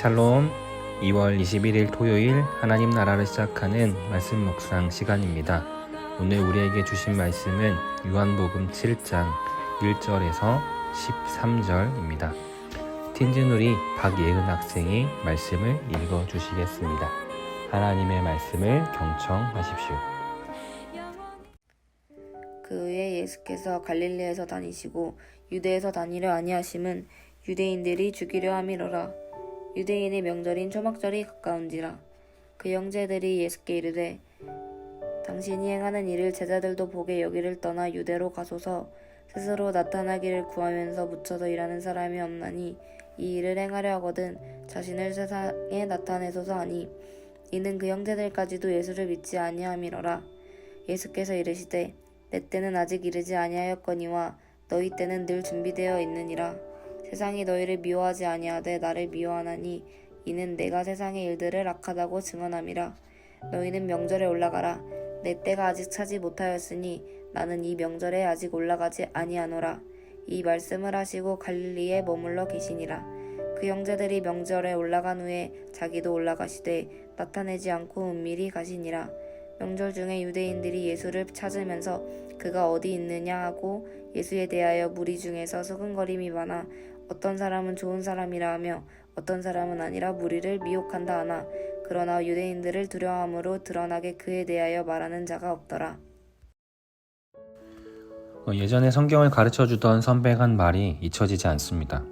샬롬. 2월 21일 토요일 하나님 나라를 시작하는 말씀 묵상 시간입니다. 오늘 우리에게 주신 말씀은 요한복음 7장 1절에서 13절입니다. 틴즈누리 박예은 학생이 말씀을 읽어주시겠습니다. 하나님의 말씀을 경청하십시오. 그 후에 예수께서 갈릴리에서 다니시고 유대에서 다니려 아니하심은 유대인들이 죽이려 함이로라. 유대인의 명절인 초막절이 가까운지라. 그 형제들이 예수께 이르되 당신이 행하는 일을 제자들도 보게 여기를 떠나 유대로 가소서. 스스로 나타나기를 구하면서 묻혀서 일하는 사람이 없나니 이 일을 행하려 하거든 자신을 세상에 나타내소서 하니, 이는 그 형제들까지도 예수를 믿지 아니함이로라. 예수께서 이르시되 내 때는 아직 이르지 아니하였거니와 너희 때는 늘 준비되어 있느니라. 세상이 너희를 미워하지 아니하되 나를 미워하나니 이는 내가 세상의 일들을 악하다고 증언함이라. 너희는 명절에 올라가라. 내 때가 아직 차지 못하였으니 나는 이 명절에 아직 올라가지 아니하노라. 이 말씀을 하시고 갈릴리에 머물러 계시니라. 그 형제들이 명절에 올라간 후에 자기도 올라가시되 나타내지 않고 은밀히 가시니라. 명절 중에 유대인들이 예수를 찾으면서 그가 어디 있느냐 하고 예수에 대하여 무리 중에서 수근거림이 많아 어떤 사람은 좋은 사람이라 하며 어떤 사람은 아니라 무리를 미혹한다 하나, 그러나 유대인들을 두려워함으로 드러나게 그에 대하여 말하는 자가 없더라. 예전에 성경을 가르쳐주던 선배가 한 말이 잊혀지지 않습니다.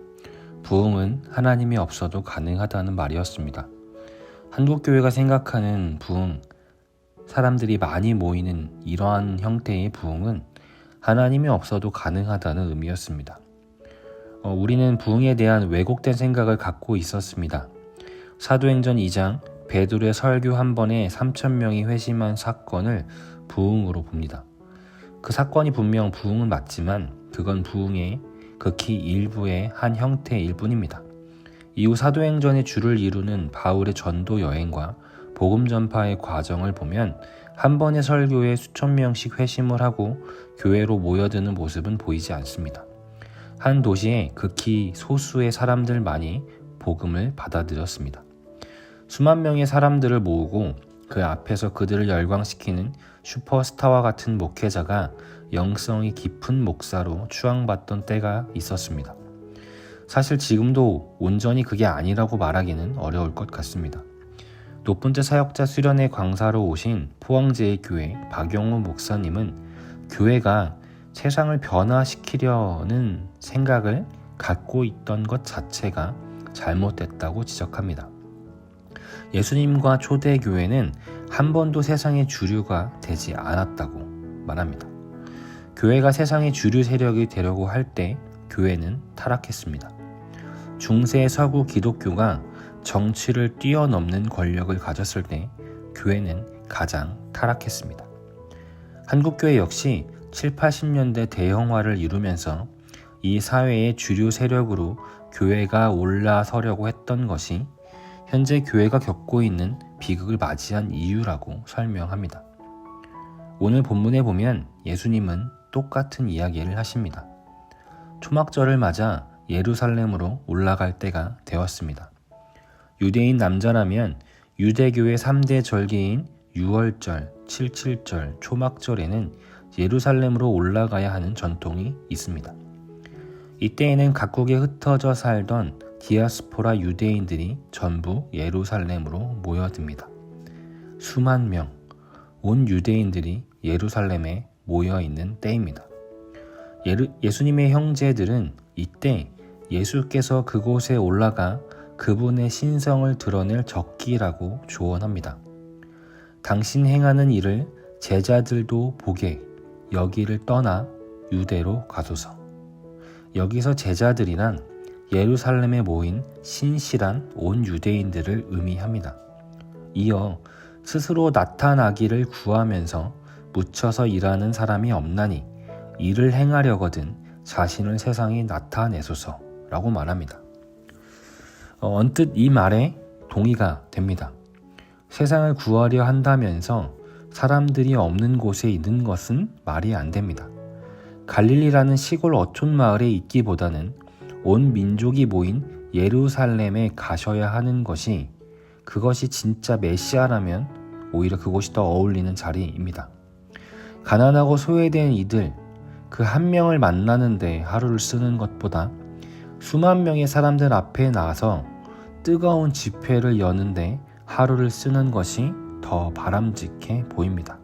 부흥은 하나님이 없어도 가능하다는 말이었습니다. 한국교회가 생각하는 부흥, 사람들이 많이 모이는 이러한 형태의 부흥은 하나님이 없어도 가능하다는 의미였습니다. 우리는 부흥에 대한 왜곡된 생각을 갖고 있었습니다. 사도행전 2장 베드로의 설교 한 번에 3,000명이 회심한 사건을 부흥으로 봅니다. 그 사건이 분명 부흥은 맞지만 그건 부흥의 극히 일부의 한 형태일 뿐입니다. 이후 사도행전의 주를 이루는 바울의 전도 여행과 복음 전파의 과정을 보면 한 번의 설교에 수천 명씩 회심을 하고 교회로 모여드는 모습은 보이지 않습니다. 한 도시에 극히 소수의 사람들만이 복음을 받아들였습니다. 수만 명의 사람들을 모으고 그 앞에서 그들을 열광시키는 슈퍼스타와 같은 목회자가 영성이 깊은 목사로 추앙받던 때가 있었습니다. 사실 지금도 온전히 그게 아니라고 말하기는 어려울 것 같습니다. 높은째 사역자 수련회 강사로 오신 포항제의 교회 박영호 목사님은 교회가 세상을 변화시키려는 생각을 갖고 있던 것 자체가 잘못됐다고 지적합니다. 예수님과 초대교회는 한 번도 세상의 주류가 되지 않았다고 말합니다. 교회가 세상의 주류 세력이 되려고 할 때 교회는 타락했습니다. 중세 서구 기독교가 정치를 뛰어넘는 권력을 가졌을 때 교회는 가장 타락했습니다. 한국교회 역시 7, 80년대 대형화를 이루면서 이 사회의 주류 세력으로 교회가 올라서려고 했던 것이 현재 교회가 겪고 있는 비극을 맞이한 이유라고 설명합니다. 오늘 본문에 보면 예수님은 똑같은 이야기를 하십니다. 초막절을 맞아 예루살렘으로 올라갈 때가 되었습니다. 유대인 남자라면 유대교의 3대 절기인 6월절, 77절, 초막절에는 예루살렘으로 올라가야 하는 전통이 있습니다. 이때에는 각국에 흩어져 살던 디아스포라 유대인들이 전부 예루살렘으로 모여듭니다. 수만 명, 온 유대인들이 예루살렘에 모여있는 때입니다. 예수님의 형제들은 이때 예수께서 그곳에 올라가 그분의 신성을 드러낼 적기라고 조언합니다. 당신 행하는 일을 제자들도 보게 여기를 떠나 유대로 가소서. 여기서 제자들이란 예루살렘에 모인 신실한 온 유대인들을 의미합니다. 이어 스스로 나타나기를 구하면서 묻혀서 일하는 사람이 없나니 일을 행하려거든 자신을 세상에 나타내소서라고 말합니다. 언뜻 이 말에 동의가 됩니다. 세상을 구하려 한다면서 사람들이 없는 곳에 있는 것은 말이 안 됩니다. 갈릴리라는 시골 어촌 마을에 있기보다는 온 민족이 모인 예루살렘에 가셔야 하는 것이, 그것이 진짜 메시아라면 오히려 그곳이 더 어울리는 자리입니다. 가난하고 소외된 이들 그 한 명을 만나는데 하루를 쓰는 것보다 수만 명의 사람들 앞에 나서 뜨거운 집회를 여는데 하루를 쓰는 것이 더 바람직해 보입니다.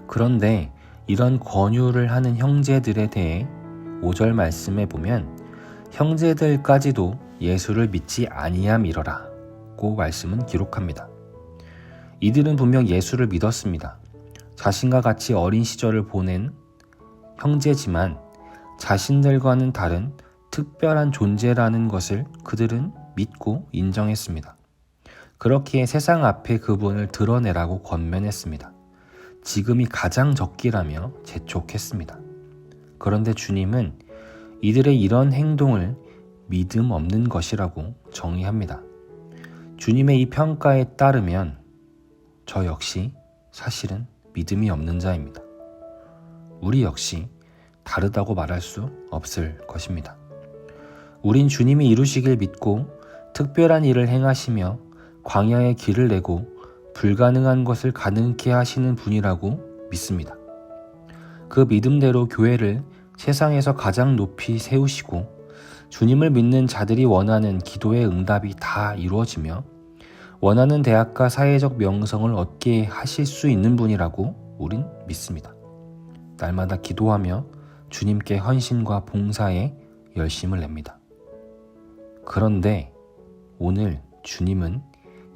그런데 이런 권유를 하는 형제들에 대해 5절 말씀에 보면 형제들까지도 예수를 믿지 아니함이러라 고 말씀은 기록합니다. 이들은 분명 예수를 믿었습니다. 자신과 같이 어린 시절을 보낸 형제지만 자신들과는 다른 특별한 존재라는 것을 그들은 믿고 인정했습니다. 그렇기에 세상 앞에 그분을 드러내라고 권면했습니다. 지금이 가장 적기라며 재촉했습니다. 그런데 주님은 이들의 이런 행동을 믿음 없는 것이라고 정의합니다. 주님의 이 평가에 따르면 저 역시 사실은 믿음이 없는 자입니다. 우리 역시 다르다고 말할 수 없을 것입니다. 우린 주님이 이루시길 믿고 특별한 일을 행하시며 광야의 길을 내고 불가능한 것을 가능케 하시는 분이라고 믿습니다. 그 믿음대로 교회를 세상에서 가장 높이 세우시고 주님을 믿는 자들이 원하는 기도의 응답이 다 이루어지며 원하는 대학과 사회적 명성을 얻게 하실 수 있는 분이라고 우린 믿습니다. 날마다 기도하며 주님께 헌신과 봉사에 열심을 냅니다. 그런데 오늘 주님은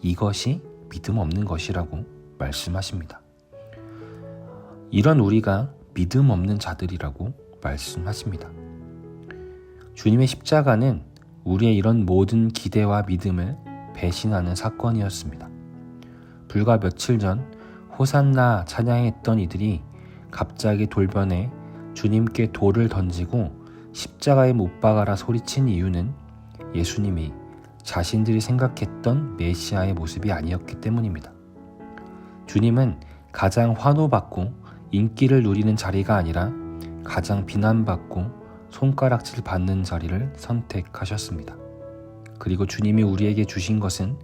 이것이 믿음 없는 것이라고 말씀하십니다. 이런 우리가 믿음 없는 자들이라고 말씀하십니다. 주님의 십자가는 우리의 이런 모든 기대와 믿음을 배신하는 사건이었습니다. 불과 며칠 전 호산나 찬양했던 이들이 갑자기 돌변해 주님께 돌을 던지고 십자가에 못 박아라 소리친 이유는 예수님이 자신들이 생각했던 메시아의 모습이 아니었기 때문입니다. 주님은 가장 환호받고 인기를 누리는 자리가 아니라 가장 비난받고 손가락질 받는 자리를 선택하셨습니다. 그리고 주님이 우리에게 주신 것은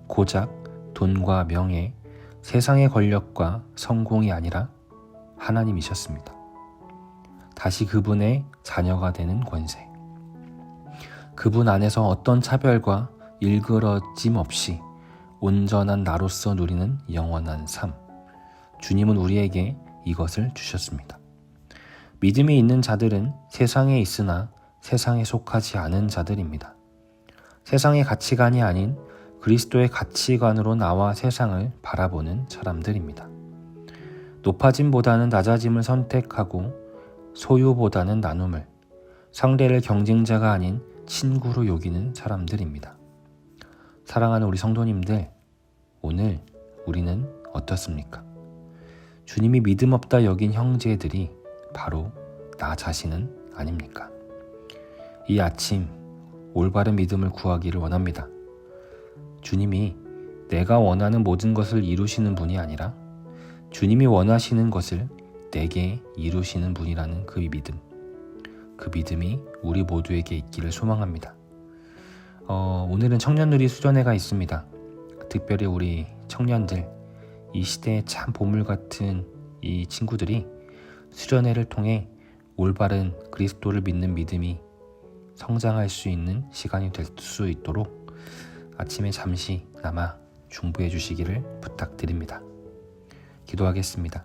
고작 돈과 명예, 세상의 권력과 성공이 아니라 하나님이셨습니다. 다시 그분의 자녀가 되는 권세. 그분 안에서 어떤 차별과 일그러짐 없이 온전한 나로서 누리는 영원한 삶. 주님은 우리에게 이것을 주셨습니다. 믿음이 있는 자들은 세상에 있으나 세상에 속하지 않은 자들입니다. 세상의 가치관이 아닌 그리스도의 가치관으로 나와 세상을 바라보는 사람들입니다. 높아짐보다는 낮아짐을 선택하고 소유보다는 나눔을, 상대를 경쟁자가 아닌 친구로 여기는 사람들입니다. 사랑하는 우리 성도님들, 오늘 우리는 어떻습니까? 주님이 믿음 없다 여긴 형제들이 바로 나 자신은 아닙니까? 이 아침 올바른 믿음을 구하기를 원합니다. 주님이 내가 원하는 모든 것을 이루시는 분이 아니라 주님이 원하시는 것을 내게 이루시는 분이라는 그 믿음. 그 믿음이 우리 모두에게 있기를 소망합니다. 오늘은 청년누리 수련회가 있습니다. 특별히 우리 청년들, 이 시대에 참 보물 같은 이 친구들이 수련회를 통해 올바른 그리스도를 믿는 믿음이 성장할 수 있는 시간이 될 수 있도록 아침에 잠시나마 중보해 주시기를 부탁드립니다. 기도하겠습니다.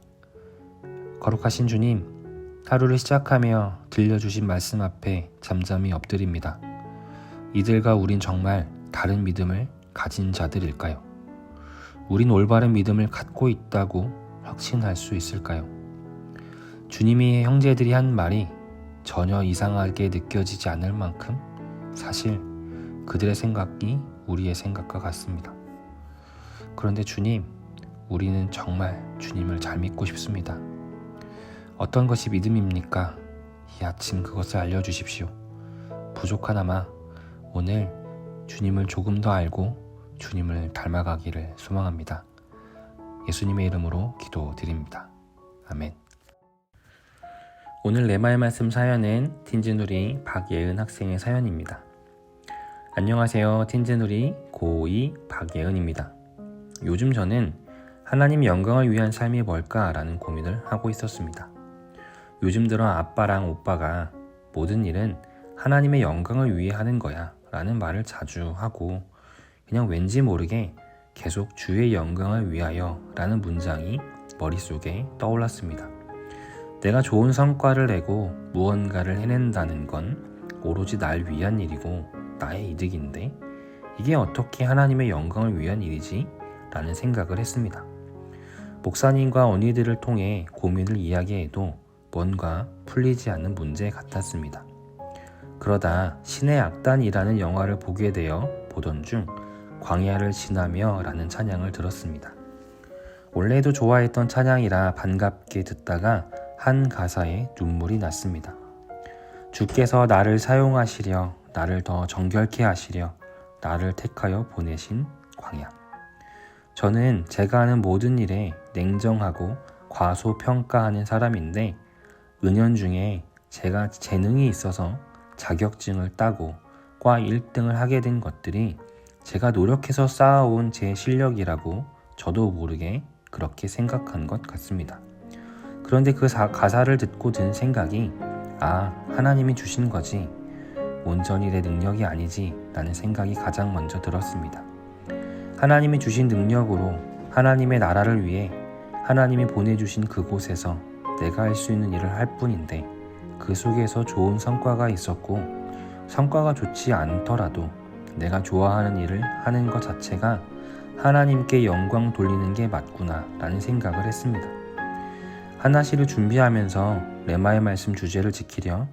거룩하신 주님, 하루를 시작하며 들려주신 말씀 앞에 잠잠히 엎드립니다. 이들과 우린 정말 다른 믿음을 가진 자들일까요? 우린 올바른 믿음을 갖고 있다고 확신할 수 있을까요? 주님이 형제들이 한 말이 전혀 이상하게 느껴지지 않을 만큼 사실 그들의 생각이 우리의 생각과 같습니다. 그런데 주님, 우리는 정말 주님을 잘 믿고 싶습니다. 어떤 것이 믿음입니까? 이 아침 그것을 알려주십시오. 부족하나마 오늘 주님을 조금 더 알고 주님을 닮아가기를 소망합니다. 예수님의 이름으로 기도드립니다. 아멘. 오늘 내마의 말씀 사연은 틴즈누리 박예은 학생의 사연입니다. 안녕하세요. 틴즈누리 고2 박예은입니다. 요즘 저는 하나님 영광을 위한 삶이 뭘까라는 고민을 하고 있었습니다. 요즘 들어 아빠랑 오빠가 모든 일은 하나님의 영광을 위해 하는 거야 라는 말을 자주 하고, 그냥 왠지 모르게 계속 주의 영광을 위하여 라는 문장이 머릿속에 떠올랐습니다. 내가 좋은 성과를 내고 무언가를 해낸다는 건 오로지 날 위한 일이고 나의 이득인데, 이게 어떻게 하나님의 영광을 위한 일이지? 라는 생각을 했습니다. 목사님과 언니들을 통해 고민을 이야기해도 뭔가 풀리지 않는 문제 같았습니다. 그러다 신의 악단이라는 영화를 보게 되어 보던 중 광야를 지나며 라는 찬양을 들었습니다. 원래도 좋아했던 찬양이라 반갑게 듣다가 한 가사에 눈물이 났습니다. 주께서 나를 사용하시려, 나를 더 정결케 하시려 나를 택하여 보내신 광야. 저는 제가 하는 모든 일에 냉정하고 과소평가하는 사람인데, 은연중에 제가 재능이 있어서 자격증을 따고 과 1등을 하게 된 것들이 제가 노력해서 쌓아온 제 실력이라고 저도 모르게 그렇게 생각한 것 같습니다. 그런데 그 가사를 듣고 든 생각이, 하나님이 주신 거지, 온전히 내 능력이 아니지 라는 생각이 가장 먼저 들었습니다. 하나님이 주신 능력으로 하나님의 나라를 위해 하나님이 보내주신 그곳에서 내가 할 수 있는 일을 할 뿐인데, 그 속에서 좋은 성과가 있었고 성과가 좋지 않더라도 내가 좋아하는 일을 하는 것 자체가 하나님께 영광 돌리는 게 맞구나 라는 생각을 했습니다. 하나시를 준비하면서 레마의 말씀 주제를 지키려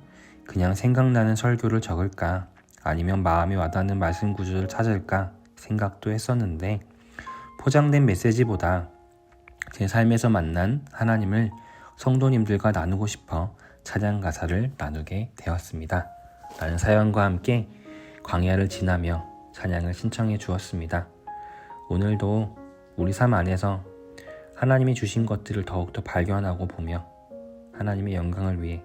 그냥 생각나는 설교를 적을까, 아니면 마음에 와닿는 말씀 구절을 찾을까 생각도 했었는데, 포장된 메시지보다 제 삶에서 만난 하나님을 성도님들과 나누고 싶어 찬양 가사를 나누게 되었습니다. 라는 사연과 함께 광야를 지나며 찬양을 신청해 주었습니다. 오늘도 우리 삶 안에서 하나님이 주신 것들을 더욱더 발견하고 보며 하나님의 영광을 위해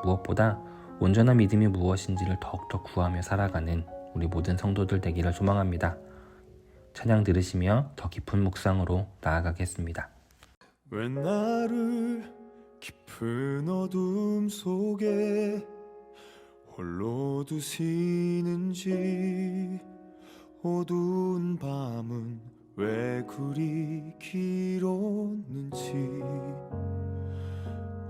무엇보다 온전한 믿음이 무엇인지를 더욱더 구하며 살아가는 우리 모든 성도들 되기를 소망합니다. 찬양 들으시며 더 깊은 묵상으로 나아가겠습니다. 왜 나를 깊은 어둠 속에 홀로 두시는지, 어두운 밤은 왜 그리 길었는지,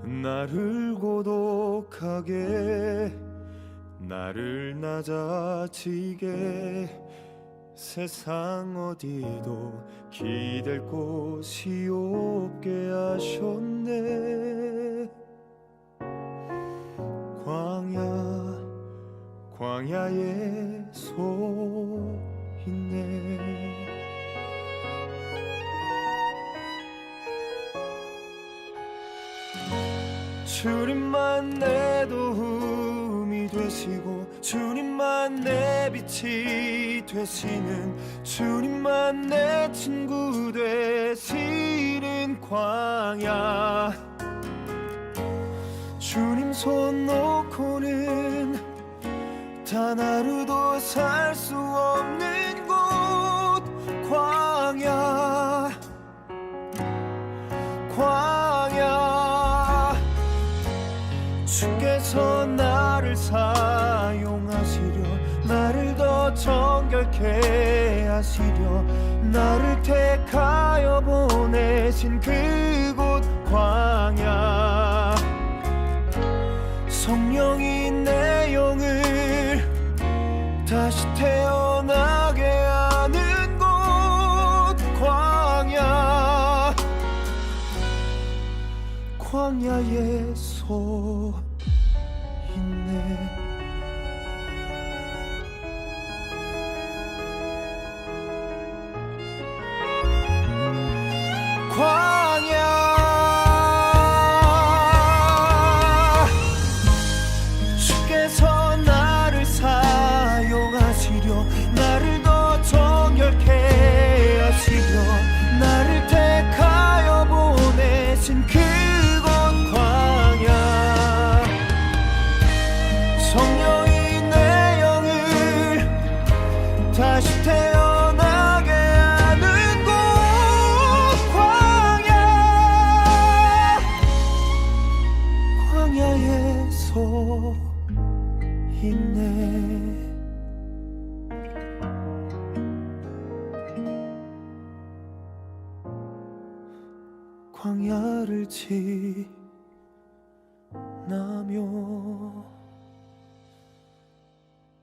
나를 고독하게, 나를 낮아지게 세상 어디도 기댈 곳이 없게 하셨네. 광야에 서 있네. 주님만 내 도움이 되시고, 주님만 내 빛이 되시는, 주님만 내 친구 되시는 광야. 주님 손 놓고는 단 하루도 살 수 없는 곳, 광야. 주께서 나를 사용하시려, 나를 더 정결케 하시려 나를 택하여 보내신 그곳 광야. 성령이 내 영을 다시 태어나게 하는 곳 광야. 광야에 서 있네. 광야. 주께서 나를 사용하시려, 나를 더 정결케 하시려 나를 택하여 보내신 그곳 광야. 다시 태어나게 하는 곳 광야에서 있네. 광야를 지나며